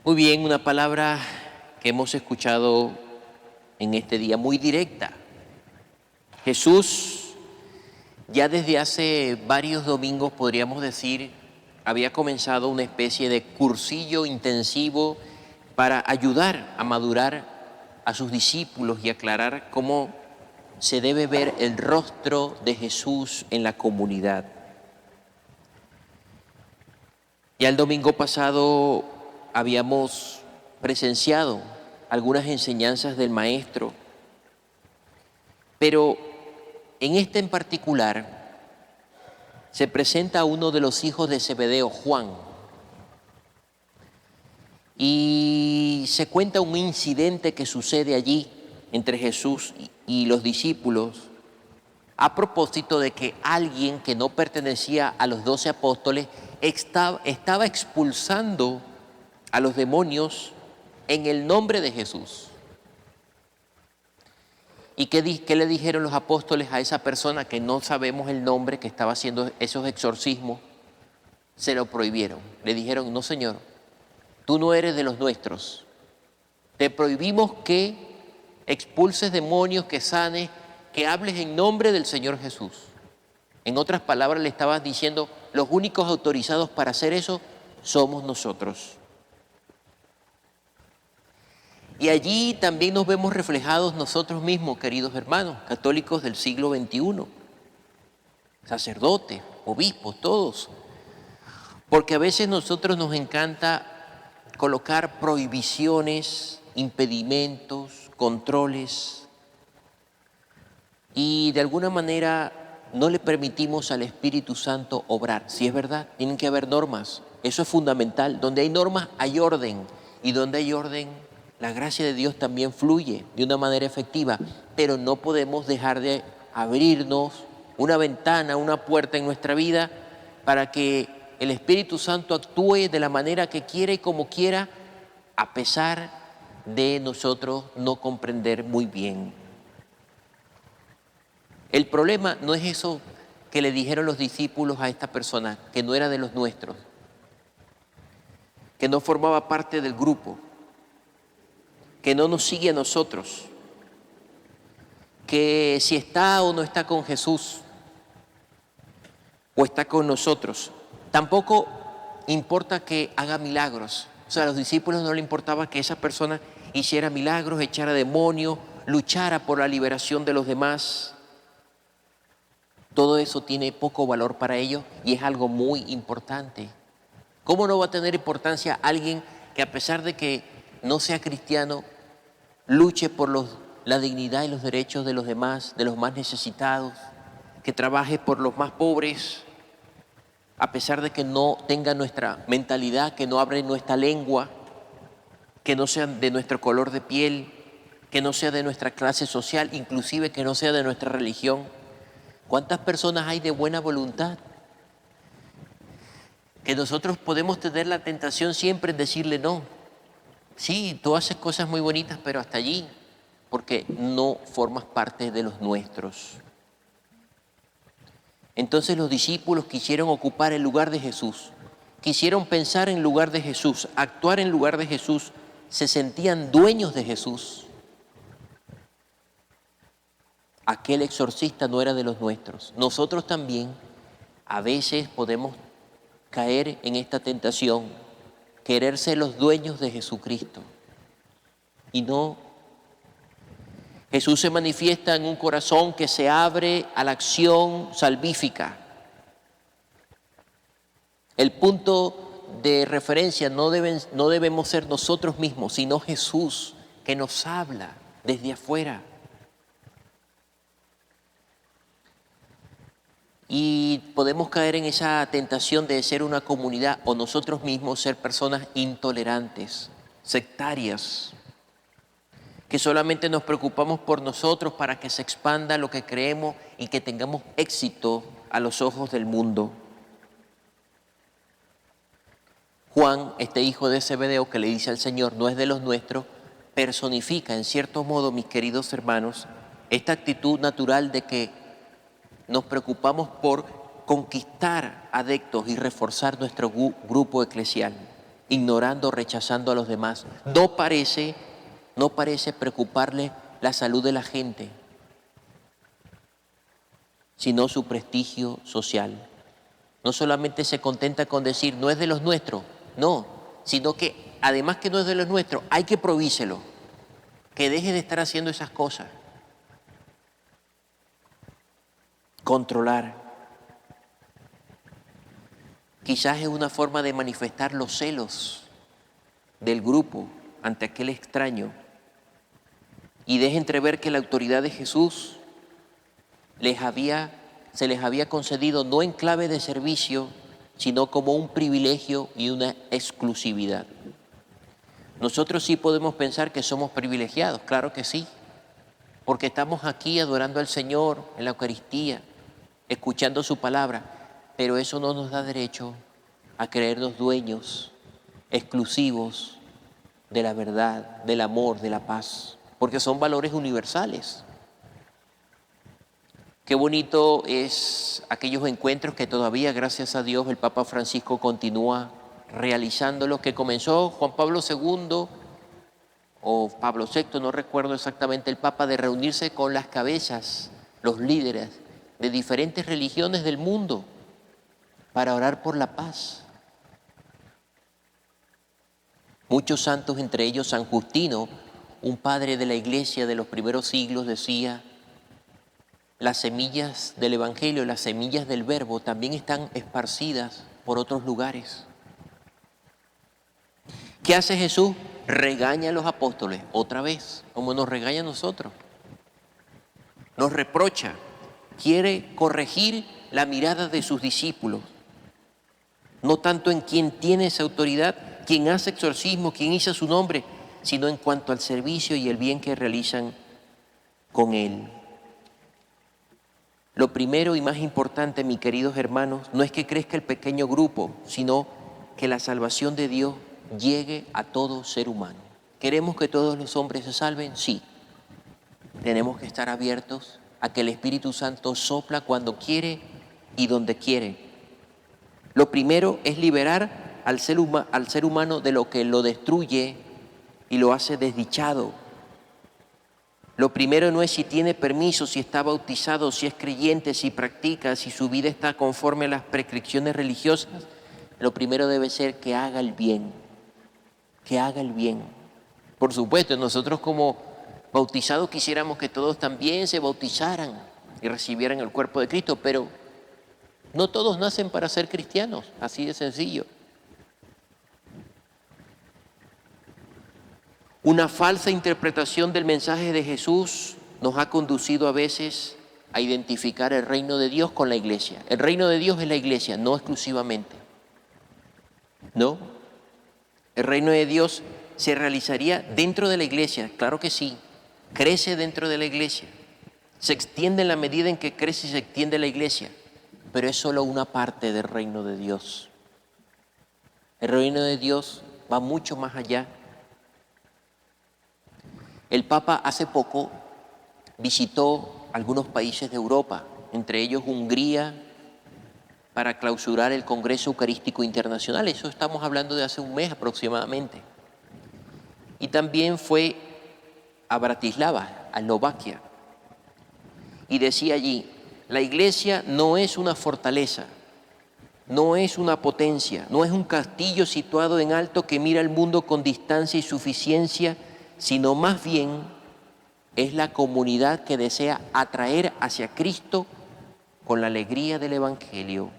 Muy bien, una palabra que hemos escuchado en este día muy directa. Jesús ya desde hace varios domingos, podríamos decir, había comenzado una especie de cursillo intensivo para ayudar a madurar a sus discípulos y aclarar cómo se debe ver el rostro de Jesús en la comunidad. Ya el domingo pasado habíamos presenciado algunas enseñanzas del Maestro, pero en este en particular se presenta uno de los hijos de Zebedeo, Juan, y se cuenta un incidente que sucede allí entre Jesús y los discípulos a propósito de que alguien que no pertenecía a los 12 apóstoles estaba expulsando a los demonios en el nombre de Jesús. ¿Y qué le dijeron los apóstoles a esa persona que no sabemos el nombre, que estaba haciendo esos exorcismos? Se lo prohibieron. Le dijeron: no, Señor, tú no eres de los nuestros. Te prohibimos que expulses demonios, que sanes, que hables en nombre del Señor Jesús. En otras palabras, le estabas diciendo: los únicos autorizados para hacer eso somos nosotros. Y allí también nos vemos reflejados nosotros mismos, queridos hermanos, católicos del siglo XXI, sacerdotes, obispos, todos. Porque a veces nosotros nos encanta colocar prohibiciones, impedimentos, controles, y de alguna manera no le permitimos al Espíritu Santo obrar. Si es verdad, tienen que haber normas, eso es fundamental. Donde hay normas hay orden, y donde hay orden la gracia de Dios también fluye de una manera efectiva, pero no podemos dejar de abrirnos una ventana, una puerta en nuestra vida para que el Espíritu Santo actúe de la manera que quiera y como quiera, a pesar de nosotros no comprender muy bien. El problema no es eso que le dijeron los discípulos a esta persona, que no era de los nuestros, que no formaba parte del grupo, que no nos sigue a nosotros, que si está o no está con Jesús o está con nosotros. Tampoco importa que haga milagros. O sea, a los discípulos no le importaba que esa persona hiciera milagros, echara demonios, luchara por la liberación de los demás. Todo eso tiene poco valor para ellos y es algo muy importante. ¿Cómo no va a tener importancia alguien que, a pesar de que no sea cristiano, luche por la dignidad y los derechos de los demás, de los más necesitados, que trabaje por los más pobres, a pesar de que no tenga nuestra mentalidad, que no hable nuestra lengua, que no sea de nuestro color de piel, que no sea de nuestra clase social, inclusive que no sea de nuestra religión? ¿Cuántas personas hay de buena voluntad? Que nosotros podemos tener la tentación siempre en decirle no. Sí, tú haces cosas muy bonitas, pero hasta allí, porque no formas parte de los nuestros. Entonces los discípulos quisieron ocupar el lugar de Jesús, quisieron pensar en lugar de Jesús, actuar en lugar de Jesús, se sentían dueños de Jesús. Aquel exorcista no era de los nuestros. Nosotros también a veces podemos caer en esta tentación, querer ser los dueños de Jesucristo. Y no. Jesús se manifiesta en un corazón que se abre a la acción salvífica. El punto de referencia no debemos ser nosotros mismos, sino Jesús, que nos habla desde afuera. Y podemos caer en esa tentación de ser una comunidad o nosotros mismos ser personas intolerantes, sectarias, que solamente nos preocupamos por nosotros para que se expanda lo que creemos y que tengamos éxito a los ojos del mundo. Juan, este hijo de Zebedeo que le dice al Señor, no es de los nuestros, personifica en cierto modo, mis queridos hermanos, esta actitud natural de que nos preocupamos por conquistar adeptos y reforzar nuestro grupo eclesial. ignorando, rechazando a los demás. No parece preocuparle la salud de la gente, sino su prestigio social. No solamente se contenta con decir, no es de los nuestros, no, sino que además que no es de los nuestros, hay que prohibírselo, que deje de estar haciendo esas cosas. Controlar. Quizás es una forma de manifestar los celos del grupo ante aquel extraño y deja entrever que la autoridad de Jesús se les había concedido no en clave de servicio, sino como un privilegio y una exclusividad. Nosotros sí podemos pensar que somos privilegiados, claro que sí, porque estamos aquí adorando al Señor en la Eucaristía, escuchando su palabra, pero eso no nos da derecho a creernos dueños, exclusivos de la verdad, del amor, de la paz, porque son valores universales. Qué bonito es aquellos encuentros que todavía, gracias a Dios, el Papa Francisco continúa realizando, lo que comenzó Juan Pablo II o Pablo VI, no recuerdo exactamente el Papa, de reunirse con las cabezas, los líderes de diferentes religiones del mundo para orar por la paz. Muchos santos, entre ellos San Justino, un padre de la iglesia de los primeros siglos, decía: las semillas del Evangelio, las semillas del Verbo también están esparcidas por otros lugares. ¿Qué hace Jesús? Regaña a los apóstoles, otra vez, como nos regaña a nosotros. Nos reprocha, quiere corregir la mirada de sus discípulos, no tanto en quien tiene esa autoridad, quien hace exorcismo, quien hizo su nombre, sino en cuanto al servicio y el bien que realizan con él. Lo primero y más importante, mis queridos hermanos, no es que crezca el pequeño grupo, sino que la salvación de Dios llegue a todo ser humano. ¿Queremos que todos los hombres se salven? Sí. Tenemos que estar abiertos a que el Espíritu Santo sopla cuando quiere y donde quiere. Lo primero es liberar al ser humano de lo que lo destruye y lo hace desdichado. Lo primero no es si tiene permiso, si está bautizado, si es creyente, si practica, si su vida está conforme a las prescripciones religiosas. Lo primero debe ser que haga el bien, que haga el bien. Por supuesto, nosotros como bautizados quisiéramos que todos también se bautizaran y recibieran el cuerpo de Cristo, pero no todos nacen para ser cristianos, así de sencillo. Una falsa interpretación del mensaje de Jesús nos ha conducido a veces a identificar el reino de Dios con la iglesia. El reino de Dios es la iglesia, no exclusivamente. ¿No? El reino de Dios se realizaría dentro de la iglesia, claro que sí. Crece dentro de la iglesia. Se extiende en la medida en que crece y se extiende la iglesia. Pero es solo una parte del reino de Dios. El reino de Dios va mucho más allá. El Papa hace poco visitó algunos países de Europa, entre ellos Hungría, para clausurar el Congreso Eucarístico Internacional. Eso estamos hablando de hace un mes aproximadamente. Y también fue a Bratislava, a Eslovaquia, y decía allí: la iglesia no es una fortaleza, no es una potencia, no es un castillo situado en alto que mira al mundo con distancia y suficiencia, sino más bien es la comunidad que desea atraer hacia Cristo con la alegría del Evangelio.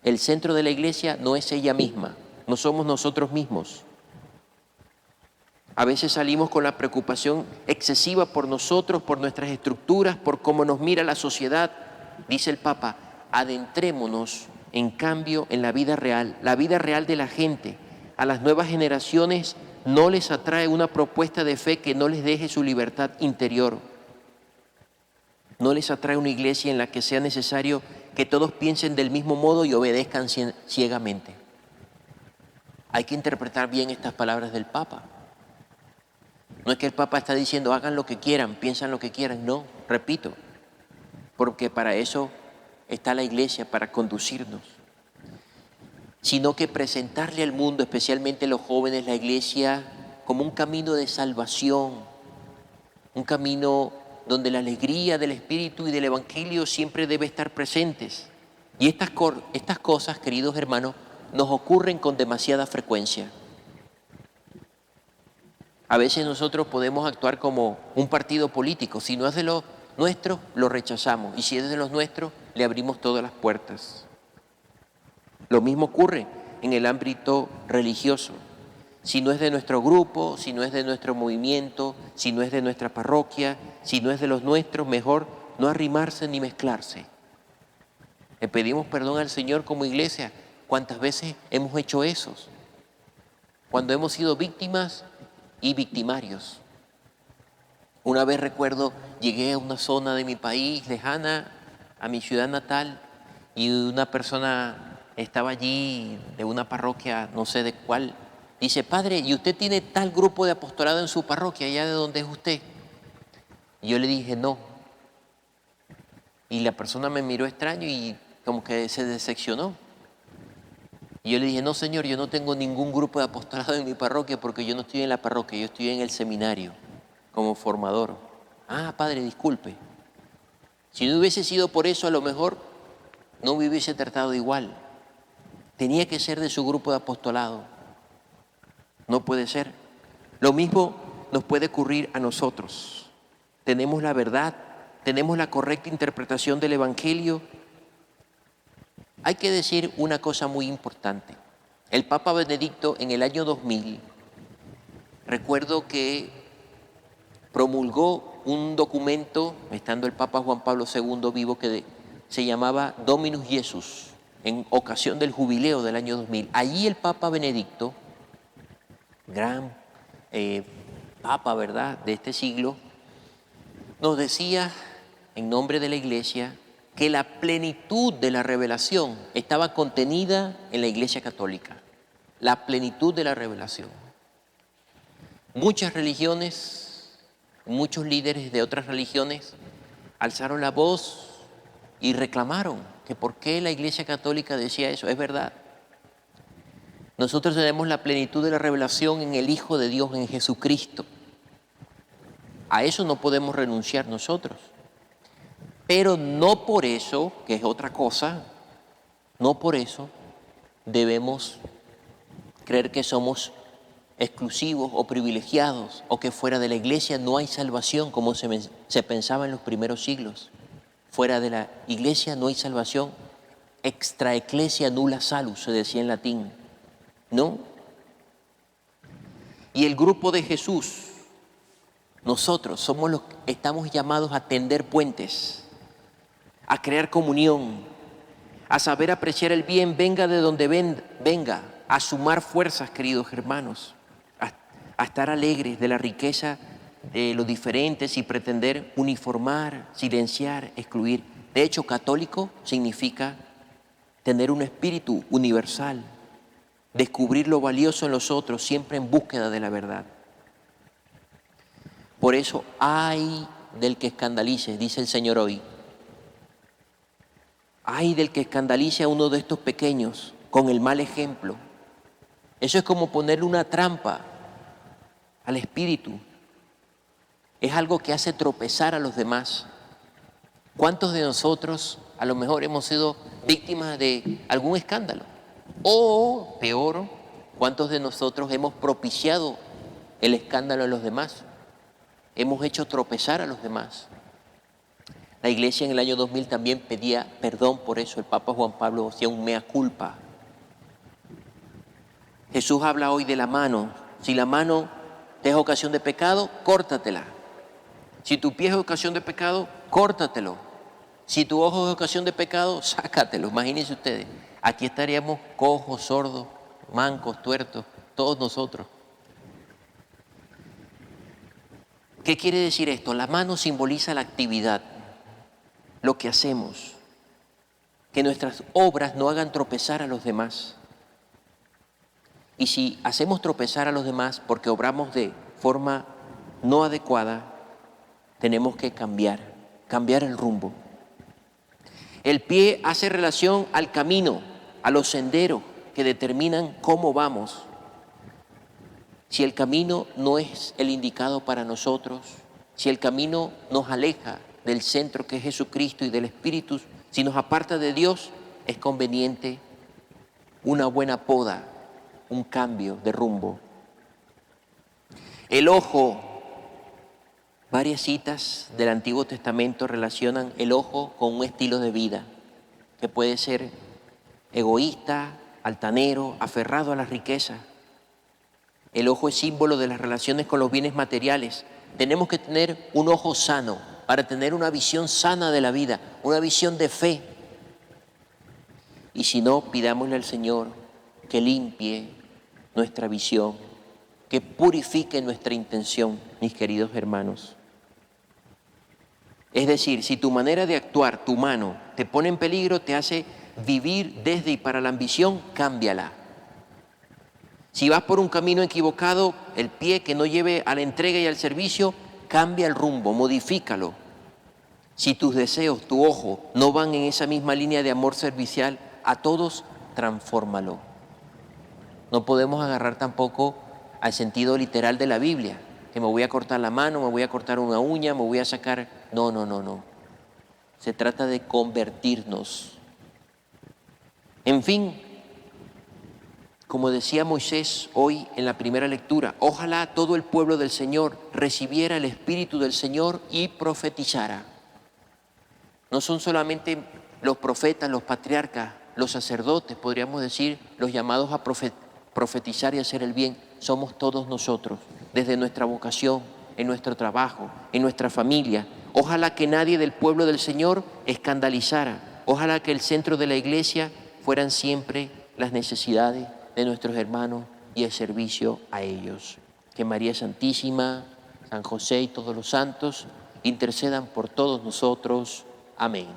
El centro de la iglesia no es ella misma, no somos nosotros mismos. A veces salimos con la preocupación excesiva por nosotros, por nuestras estructuras, por cómo nos mira la sociedad. Dice el Papa: adentrémonos en cambio en la vida real de la gente. A las nuevas generaciones no les atrae una propuesta de fe que no les deje su libertad interior. No les atrae una iglesia en la que sea necesario que todos piensen del mismo modo y obedezcan ciegamente. Hay que interpretar bien estas palabras del Papa. No es que el Papa está diciendo hagan lo que quieran, piensan lo que quieran, no, repito, porque para eso está la iglesia, para conducirnos. sino que presentarle al mundo, especialmente a los jóvenes, la iglesia como un camino de salvación, un camino donde la alegría del Espíritu y del Evangelio siempre debe estar presentes. Y estas cosas, queridos hermanos, nos ocurren con demasiada frecuencia. A veces nosotros podemos actuar como un partido político. Si no es de los nuestros, lo rechazamos. Y si es de los nuestros, le abrimos todas las puertas. Lo mismo ocurre en el ámbito religioso. Si no es de nuestro grupo, si no es de nuestro movimiento, si no es de nuestra parroquia, si no es de los nuestros, mejor no arrimarse ni mezclarse. Le pedimos perdón al Señor como iglesia. ¿Cuántas veces hemos hecho eso? Cuando hemos sido víctimas y victimarios. Una vez recuerdo, llegué a una zona de mi país lejana, a mi ciudad natal, y una persona estaba allí de una parroquia, no sé de cuál. Dice: padre, ¿y usted tiene tal grupo de apostolado en su parroquia, allá de donde es usted? Y yo le dije: no. Y la persona me miró extraño y como que se decepcionó. Y yo le dije: no, señor, yo no tengo ningún grupo de apostolado en mi parroquia porque yo no estoy en la parroquia, yo estoy en el seminario como formador. Ah, padre, disculpe. Si no hubiese sido por eso, a lo mejor no me hubiese tratado igual. Tenía que ser de su grupo de apostolado. No puede ser. Lo mismo nos puede ocurrir a nosotros. Tenemos la verdad, tenemos la correcta interpretación del Evangelio. Hay que decir una cosa muy importante. El Papa Benedicto en el año 2000, recuerdo que promulgó un documento, estando el Papa Juan Pablo II vivo, que se llamaba Dominus Jesus, en ocasión del jubileo del año 2000. Allí el Papa Benedicto, gran Papa, ¿verdad?, de este siglo, nos decía, en nombre de la Iglesia, que la plenitud de la revelación estaba contenida en la Iglesia Católica. La plenitud de la revelación. Muchas religiones, muchos líderes de otras religiones alzaron la voz y reclamaron que por qué la Iglesia Católica decía eso. Es verdad. Nosotros tenemos la plenitud de la revelación en el Hijo de Dios, en Jesucristo. A eso no podemos renunciar nosotros. Pero no por eso, que es otra cosa, no por eso debemos creer que somos exclusivos o privilegiados o que fuera de la iglesia no hay salvación, como se pensaba en los primeros siglos. Fuera de la iglesia no hay salvación. Extra ecclesia nulla salus, se decía en latín. No. Y el grupo de Jesús, nosotros somos los que estamos llamados a tender puentes, a crear comunión, a saber apreciar el bien, venga de donde venga, a sumar fuerzas, queridos hermanos, a estar alegres de la riqueza de los diferentes y pretender uniformar, silenciar, excluir. De hecho, católico significa tener un espíritu universal, descubrir lo valioso en los otros, siempre en búsqueda de la verdad. Por eso, ay del que escandalice, dice el Señor hoy. Ay del que escandalice a uno de estos pequeños con el mal ejemplo. Eso es como ponerle una trampa al espíritu. Es algo que hace tropezar a los demás. ¿Cuántos de nosotros a lo mejor hemos sido víctimas de algún escándalo? O, peor, ¿cuántos de nosotros hemos propiciado el escándalo de los demás? Hemos hecho tropezar a los demás. La iglesia en el año 2000 también pedía perdón por eso. El Papa Juan Pablo hacía un mea culpa. Jesús habla hoy de la mano. Si la mano te es ocasión de pecado, córtatela. Si tu pie es ocasión de pecado, córtatelo. Si tu ojo es ocasión de pecado, sácatelo. Imagínense ustedes. Aquí estaríamos cojos, sordos, mancos, tuertos, todos nosotros. ¿Qué quiere decir esto? La mano simboliza la actividad, lo que hacemos, que nuestras obras no hagan tropezar a los demás. Y si hacemos tropezar a los demás porque obramos de forma no adecuada, tenemos que cambiar el rumbo. El pie hace relación al camino, a los senderos que determinan cómo vamos. Si el camino no es el indicado para nosotros, si el camino nos aleja del centro que es Jesucristo y del Espíritu, si nos aparta de Dios, es conveniente una buena poda, un cambio de rumbo. El ojo, varias citas del Antiguo Testamento relacionan el ojo con un estilo de vida que puede ser egoísta, altanero, aferrado a la riqueza. El ojo es símbolo de las relaciones con los bienes materiales. Tenemos que tener un ojo sano para tener una visión sana de la vida, una visión de fe. Y si no, pidámosle al Señor que limpie nuestra visión, que purifique nuestra intención, mis queridos hermanos. Es decir, si tu manera de actuar, tu mano, te pone en peligro, te hace vivir desde y para la ambición, cámbiala. Si vas por un camino equivocado, el pie que no lleve a la entrega y al servicio, cambia el rumbo, modifícalo. Si tus deseos, tu ojo, no van en esa misma línea de amor servicial a todos, transfórmalo. No podemos agarrar tampoco al sentido literal de la Biblia, que me voy a cortar la mano, me voy a cortar una uña, me voy a sacar... No. Se trata de convertirnos. En fin, como decía Moisés hoy en la primera lectura, ojalá todo el pueblo del Señor recibiera el Espíritu del Señor y profetizara. No son solamente los profetas, los patriarcas, los sacerdotes, podríamos decir, los llamados a profetizar y hacer el bien. Somos todos nosotros, desde nuestra vocación, en nuestro trabajo, en nuestra familia. Ojalá que nadie del pueblo del Señor escandalizara. Ojalá que el centro de la iglesia fueran siempre las necesidades de nuestros hermanos y el servicio a ellos. Que María Santísima, San José y todos los santos intercedan por todos nosotros. Amén.